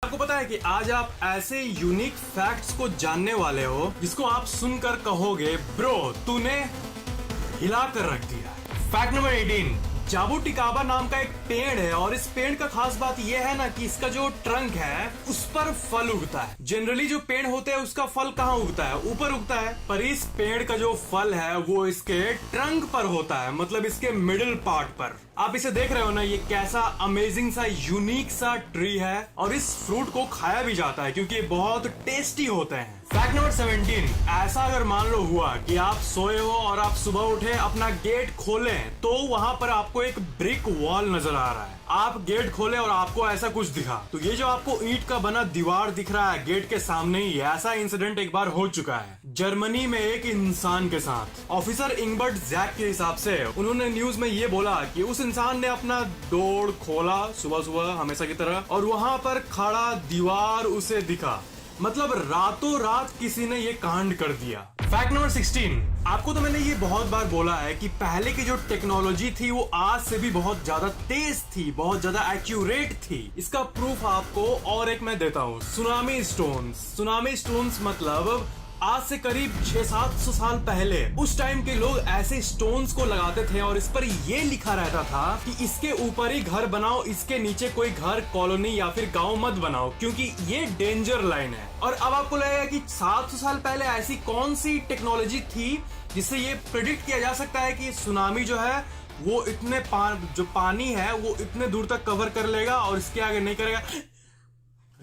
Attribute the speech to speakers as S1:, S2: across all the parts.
S1: आपको पता है कि आज आप ऐसे यूनिक फैक्ट्स को जानने वाले हो जिसको आप सुनकर कहोगे ब्रो तूने हिला कर रख दिया। फैक्ट नंबर 18, जाबुटिकाबा नाम का एक पेड़ है और इस पेड़ का खास बात यह है ना कि इसका जो ट्रंक है उस पर फल उगता है। जनरली जो पेड़ होते हैं उसका फल कहाँ उगता है? ऊपर उगता है, पर इस पेड़ का जो फल है वो इसके ट्रंक पर होता है, मतलब इसके मिडिल पार्ट पर। आप इसे देख रहे हो ना, ये कैसा अमेजिंग सा यूनिक सा ट्री है और इस फ्रूट को खाया भी जाता है क्योंकि ये बहुत टेस्टी होते हैं। फैक्ट नंबर 17, ऐसा अगर मान लो हुआ कि आप सोए हो और आप सुबह उठे, अपना गेट खोलें तो वहां पर आपको एक ब्रिक वॉल नजर आ रहा है। आप गेट खोले और आपको ऐसा कुछ दिखा, तो ये जो आपको ईंट का बना दीवार दिख रहा है गेट के सामने ही, ऐसा इंसिडेंट एक बार हो चुका है जर्मनी में एक इंसान के साथ। ऑफिसर इंगबर्ट जैक के हिसाब से उन्होंने न्यूज में ये बोला कि उस इंसान ने अपना डोर खोला सुबह सुबह हमेशा की तरह और वहां पर खड़ा दीवार उसे दिखा, मतलब रातों रात किसी ने ये कांड कर दिया। फैक्ट नंबर 16, आपको तो मैंने ये बहुत बार बोला है कि पहले की जो टेक्नोलॉजी थी वो आज से भी बहुत ज्यादा तेज थी, बहुत ज्यादा एक्यूरेट थी। इसका प्रूफ आपको और एक मैं देता हूँ, सुनामी स्टोन्स। सुनामी स्टोन्स मतलब आज से करीब 600-700 साल पहले उस टाइम के लोग ऐसे स्टोन्स को लगाते थे और इस पर ये लिखा रहता था कि इसके ऊपर ही घर बनाओ, इसके नीचे कोई घर, कॉलोनी या फिर गांव मत बनाओ क्योंकि ये डेंजर लाइन है। और अब आपको लगेगा कि 700 साल पहले ऐसी कौन सी टेक्नोलॉजी थी जिससे ये प्रेडिक्ट किया जा सकता है कि सुनामी जो है वो इतने जो पानी है वो इतने दूर तक कवर कर लेगा और इसके आगे नहीं करेगा।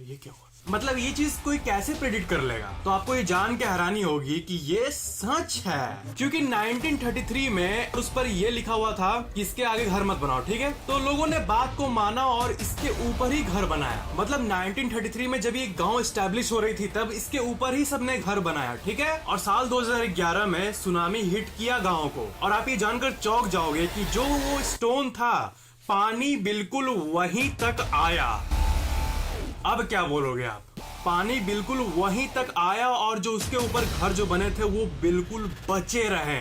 S1: ये क्या हुआ? मतलब ये चीज कोई कैसे प्रेडिक्ट कर लेगा? तो आपको ये जान के हैरानी होगी कि ये सच है क्योंकि 1933 में उस पर ये लिखा हुआ था कि इसके आगे घर मत बनाओ, ठीक है? तो लोगों ने बात को माना और इसके ऊपर ही घर बनाया। मतलब 1933 में जब ये गांव एस्टेब्लिश हो रही थी तब इसके ऊपर ही सबने घर बनाया, ठीक है? और साल 2011 में सुनामी हिट किया गाँव को और आप ये जानकर चौंक जाओगे कि जो वो स्टोन था पानी बिल्कुल वहीं तक आया। अब क्या बोलोगे आप? पानी बिल्कुल वहीं तक आया और जो उसके ऊपर घर जो बने थे वो बिल्कुल बचे रहे।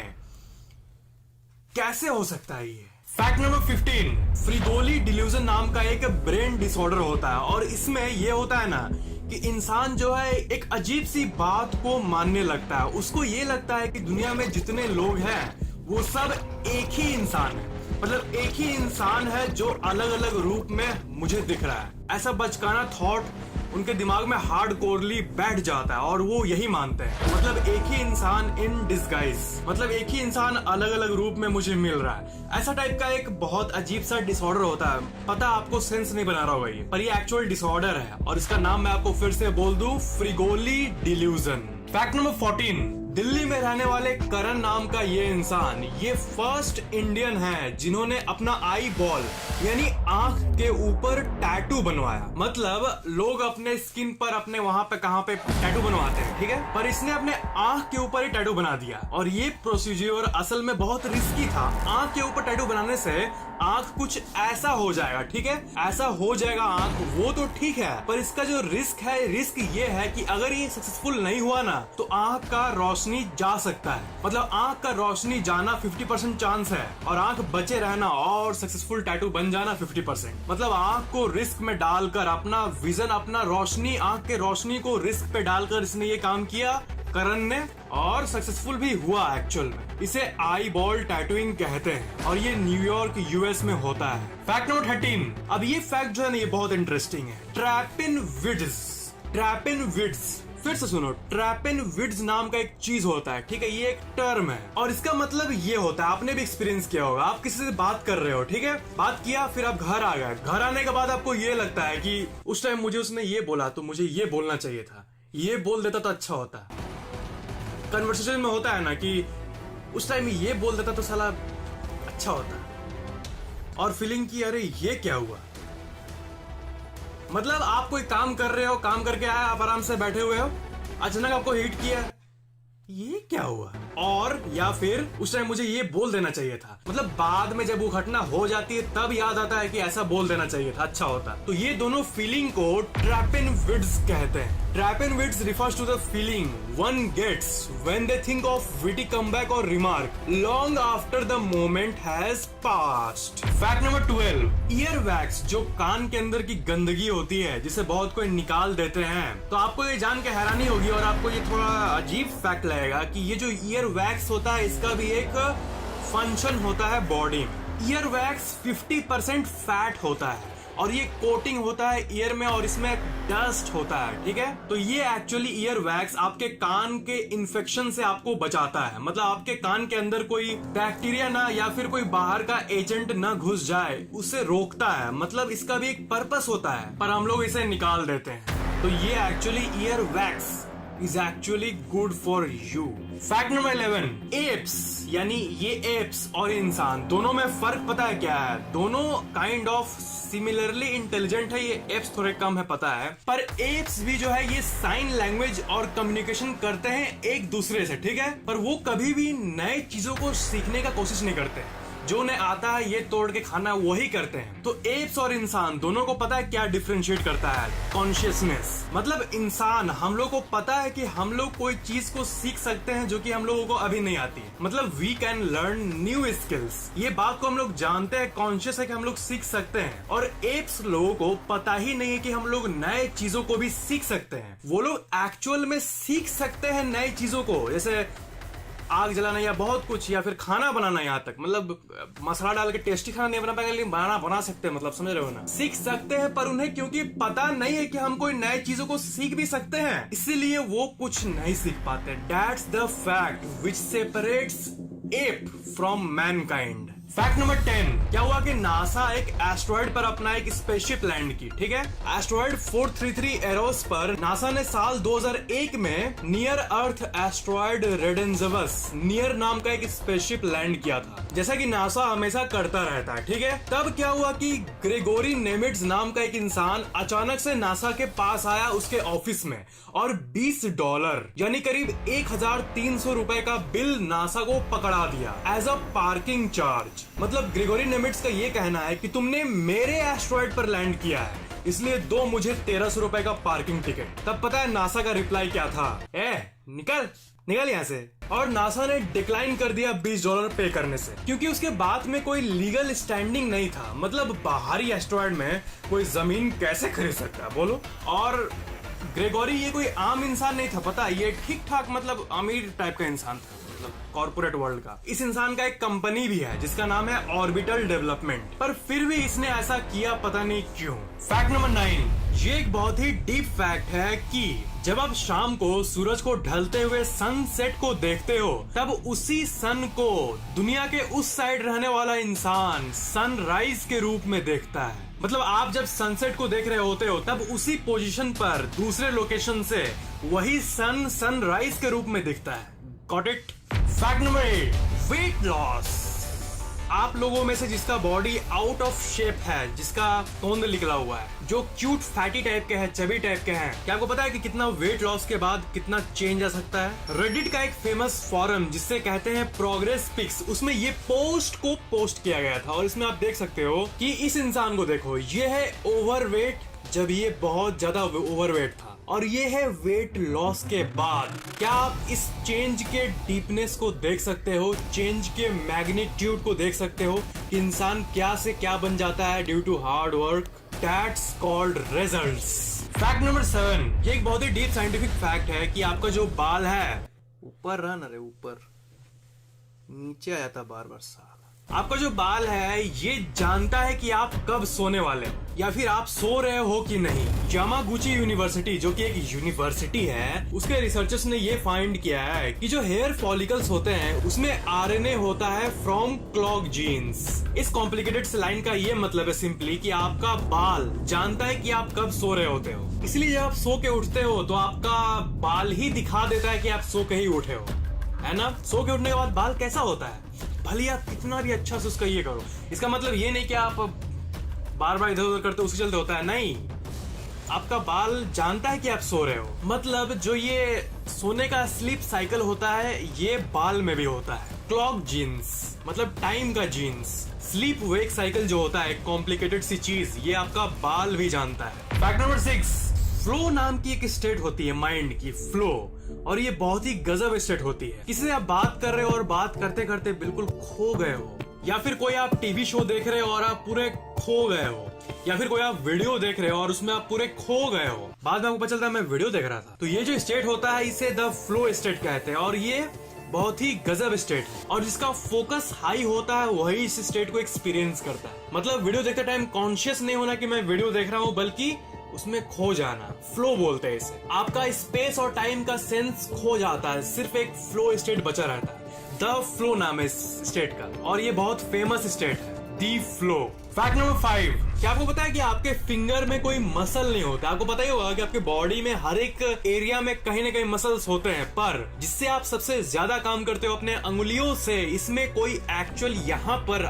S1: कैसे हो सकता है ये? फैक्ट नंबर 15, फ्रिगोली डिल्यूजन नाम का एक ब्रेन डिसऑर्डर होता है और इसमें ये होता है ना कि इंसान जो है एक अजीब सी बात को मानने लगता है। उसको ये लगता है कि दुनिया में जितने लोग हैं वो सब एक ही इंसान है, मतलब एक ही इंसान है जो अलग अलग रूप में मुझे दिख रहा है। ऐसा बचकाना थॉट उनके दिमाग में हार्ड कोरली बैठ जाता है और वो यही मानते हैं, मतलब एक ही इंसान इन डिस्गाइज, मतलब एक ही इंसान अलग अलग रूप में मुझे मिल रहा है। ऐसा टाइप का एक बहुत अजीब सा डिसऑर्डर होता है। पता आपको सेंस नहीं बना रहा होगा ये, पर ये एक्चुअल डिसऑर्डर है और इसका नाम मैं आपको फिर से बोल दूं, फ्रिगोली डिल्यूजन। फैक्ट नंबर 14, दिल्ली में रहने वाले करण नाम का ये इंसान, ये फर्स्ट इंडियन है जिन्होंने अपना आई बॉल यानी आंख के ऊपर टैटू बनवाया। मतलब लोग अपने स्किन पर अपने वहां पे कहां पे टैटू बनवाते हैं, ठीक है? पर इसने अपने आंख के ऊपर ही टैटू बना दिया और ये प्रोसीजर असल में बहुत रिस्की था। आंख के ऊपर टैटू बनाने से आंख कुछ ऐसा हो जाएगा, ठीक है? ऐसा हो जाएगा आंख, वो तो ठीक है, पर इसका जो रिस्क है, रिस्क ये है कि अगर ये सक्सेसफुल नहीं हुआ ना तो आंख का रोशनी जा सकता है। मतलब आंख का रोशनी जाना 50% चांस है और आंख बचे रहना और सक्सेसफुल टैटू बन जाना 50%। मतलब आंख को रिस्क में डालकर अपना विजन, अपना रोशनी, आंख के रोशनी को रिस्क पे डालकर इसने ये काम किया करण ने और सक्सेसफुल भी हुआ एक्चुअल में। इसे आई बॉल टैटूइंग कहते हैं और ये न्यूयॉर्क यूएस में होता है। फैक्ट नंबर 13, अब ये फैक्ट जो है ना ये बहुत इंटरेस्टिंग है। ट्रैपिन विड्स, ट्रैपिन विड्स, फिर से सुनो, ट्रैपिन विड्स नाम का एक चीज होता है, ठीक है? ये एक टर्म है और इसका मतलब ये होता है, आपने भी एक्सपीरियंस किया होगा, आप किसी से बात कर रहे हो, ठीक है? बात किया, फिर आप घर आ गए, घर आने के बाद आपको ये लगता है कि उस टाइम मुझे उसने ये बोला तो मुझे ये बोलना चाहिए था, ये बोल देता तो अच्छा होता। कन्वर्सेशन में होता है ना कि उस टाइम ये बोल देता तो साला अच्छा होता, और फीलिंग की अरे ये क्या हुआ। मतलब आप कोई काम कर रहे हो, काम करके आए, आप आराम से बैठे हुए हो, अचानक आपको हिट किया, ये क्या हुआ? और या फिर उस टाइम मुझे ये बोल देना चाहिए था, मतलब बाद में जब वो घटना हो जाती है तब याद आता है कि ऐसा बोल देना चाहिए था, अच्छा होता। तो ये दोनों फीलिंग को ट्रैपेनविड्स कहते हैं। ट्रैपेनविड्स refers to the feeling one gets when they think of witty comeback or remark long after the moment has passed. Fact number 12, earwax जो कान के अंदर की गंदगी होती है जिसे बहुत कोई निकाल देते हैं। तो आपको ये जान के हैरानी होगी और आपको ये थोड़ा अजीब फैक्ट लगेगा कि ये जो earwax होता है इसका भी एक फंक्शन होता है बॉडी में। earwax 50% फैट होता है और ये कोटिंग होता है ईयर में और इसमें डस्ट होता है, ठीक है। तो ये एक्चुअली ईयर वैक्स आपके कान के इन्फेक्शन से आपको बचाता है, मतलब आपके कान के अंदर कोई बैक्टीरिया ना या फिर कोई बाहर का एजेंट ना घुस जाए, उसे रोकता है। मतलब इसका भी एक पर्पस होता है पर हम लोग इसे निकाल देते हैं। तो ये actually ear wax is actually good for you. Fact number 11, apes यानी ये apes और इंसान दोनों में फर्क पता है क्या है? दोनों काइंड ऑफ सिमिलरली इंटेलिजेंट है, ये apes थोड़े कम है पता है, पर apes भी जो है ये साइन लैंग्वेज और कम्युनिकेशन करते हैं एक दूसरे से, ठीक है। पर वो कभी भी नए चीजों को सीखने का कोशिश नहीं करते, जो उन्हें आता है ये तोड़ के खाना वही करते हैं। तो एप्स और इंसान दोनों को पता है क्या डिफरेंशिएट करता है? कॉन्शियसनेस। मतलब इंसान, हम लोग को पता है कि हम लोग कोई चीज को सीख सकते हैं जो कि हम लोगों को अभी नहीं आती है, मतलब we can learn new skills. ये बात को हम लोग जानते हैं, कॉन्शियस है कि हम लोग सीख सकते हैं। और एप्स लोगों को पता ही नहीं है कि हम लोग नए चीजों को भी सीख सकते हैं। वो लोग एक्चुअल में सीख सकते हैं नई चीजों को, जैसे आग जलाना या बहुत कुछ, या फिर खाना बनाना। यहाँ तक मतलब मसाला डाल के टेस्टी खाना नहीं बना पाएंगे लेकिन बना सकते हैं, मतलब समझ रहे हो ना, सीख सकते हैं। पर उन्हें क्योंकि पता नहीं है कि हम कोई नए चीजों को सीख भी सकते हैं, इसीलिए वो कुछ नहीं सीख पाते। That's the fact which separates app from Mankind. Fact number 10, क्या हुआ कि नासा एक एस्ट्रॉइड पर अपना एक स्पेसशिप लैंड की, ठीक है। एस्ट्रॉइड 433 एरोस पर नासा ने साल 2001 में नियर अर्थ एस्ट्रॉइड रेडेंजवस नियर नाम का एक स्पेसशिप लैंड किया था, जैसा कि नासा हमेशा करता रहता है, ठीक है। तब क्या हुआ कि ग्रेगोरी नेमिट्ज नाम का एक इंसान अचानक से नासा के पास आया उसके ऑफिस में और $20 यानी करीब 1300 रुपए का बिल नासा को पकड़ा दिया एज अ पार्किंग चार्ज। मतलब ग्रेगोरी नेमिट्स का ये कहना है कि तुमने मेरे एस्ट्रॉइड पर लैंड किया है, इसलिए दो मुझे 1300 रुपए का पार्किंग टिकट। तब पता है नासा का रिप्लाई क्या था? निकल यहाँ से। और नासा ने डिक्लाइन कर दिया $20 पे करने से, क्योंकि उसके बाद में कोई लीगल स्टैंडिंग नहीं था। मतलब बाहरी एस्ट्रॉइड में कोई जमीन कैसे खरीद सकता है बोलो। और ग्रेगोरी ये कोई आम इंसान नहीं था, पता है, ये ठीक ठाक मतलब अमीर टाइप का इंसान था, कॉर्पोरेट वर्ल्ड का। इस इंसान का एक कंपनी भी है जिसका नाम है ऑर्बिटल डेवलपमेंट, पर फिर भी इसने ऐसा किया पता नहीं क्यों। फैक्ट नंबर 9, ये एक बहुत ही डीप फैक्ट है कि जब आप शाम को सूरज को ढलते हुए सनसेट को देखते हो, तब उसी सन को दुनिया के उस साइड रहने वाला इंसान सनराइज के रूप में देखता है। मतलब आप जब सनसेट को देख रहे होते हो तब उसी पोजीशन पर दूसरे लोकेशन से वही सन सनराइज के रूप में दिखता है। Got it? Fact number 8, weight loss. आप लोगों में से जिसका बॉडी आउट ऑफ शेप है, जिसका तोंद निकला हुआ है, जो क्यूट फैटी टाइप के हैं, चबी टाइप के हैं, क्या आपको पता है कि कितना वेट लॉस के बाद कितना चेंज आ सकता है? रेडिट का एक फेमस फॉरम जिससे कहते हैं प्रोग्रेस पिक्स, उसमें ये पोस्ट को पोस्ट किया गया था और इसमें आप देख सकते हो कि इस इंसान को देखो, ये है ओवरवेट जब ये बहुत ज्यादा ओवरवेट था, और ये है वेट लॉस के बाद। क्या आप इस चेंज के डीपनेस को देख सकते हो, चेंज के मैग्नीट्यूड को देख सकते हो कि इंसान क्या से क्या बन जाता है due to hard work? That's called results. Fact number 7, ये एक बहुत ही डीप साइंटिफिक फैक्ट है कि आपका जो बाल है, ऊपर रहना रे, ऊपर नीचे आ जाता बार बार साल। आपका जो बाल है ये जानता है कि आप कब सोने वाले हो या फिर आप सो रहे हो कि नहीं। यामागुची यूनिवर्सिटी, जो कि एक यूनिवर्सिटी है, उसके रिसर्चर्स ने ये फाइंड किया है कि जो हेयर फॉलिकल्स होते हैं उसमें आरएनए होता है फ्रॉम क्लॉक जीन्स। इस कॉम्प्लिकेटेड से लाइन का ये मतलब है सिंपली कि आपका बाल जानता है कि आप कब सो रहे होते हो, इसलिए जब आप सो के उठते हो तो आपका बाल ही दिखा देता है कि आप सो के ही उठे हो, है ना। सो के उठने के बाद बाल कैसा होता है, भले आप कितना भी अच्छा से उसका ये करो, इसका मतलब ये नहीं कि आप बार बार इधर उधर करते उसके चलते होता है, नहीं। आपका बाल जानता है कि आप सो रहे हो। मतलब जो ये सोने का स्लीप साइकिल होता है, ये बाल में भी होता है। क्लॉक जीन्स मतलब टाइम का जीन्स। स्लीप वेक साइकिल जो होता है कॉम्प्लिकेटेड सी चीज, ये आपका बाल भी जानता है। फैक्ट नंबर 6, फ्लो नाम की एक स्टेट होती है माइंड की, फ्लो, और ये बहुत ही गजब स्टेट होती है। किसी से आप बात कर रहे हो और बात करते करते बिल्कुल खो गए हो, या फिर कोई आप टीवी शो देख रहे हो और आप पूरे खो गए हो, या फिर कोई आप वीडियो देख रहे हो और उसमें आप पूरे खो गए हो। बाद में आपको पता चलता है मैं वीडियो देख रहा था। तो ये जो स्टेट होता है इसे द फ्लो स्टेट कहते हैं, और ये बहुत ही गजब स्टेट है, और जिसका फोकस हाई होता है वही इस स्टेट को एक्सपीरियंस करता है। मतलब वीडियो देखते टाइम कॉन्शियस नहीं होना कि मैं वीडियो देख रहा हूँ, बल्कि उसमें खो जाना, फ्लो बोलते हैं इसे। आपका स्पेस और टाइम का सेंस खो जाता है, सिर्फ एक फ्लो स्टेट बचा रहता है। द फ्लो नाम है इस स्टेट का, और ये बहुत फेमस स्टेट है, दी फ्लो। फैक्ट नंबर 5, क्या आपको पता है कि आपके फिंगर में कोई मसल नहीं होता? आपको पता ही होगा कि आपके बॉडी में हर एक एरिया में कहीं ना कहीं मसल्स होते हैं, पर जिससे आप सबसे ज्यादा काम करते हो अपने अंगुलियों से, इसमें कोई एक्चुअल यहाँ पर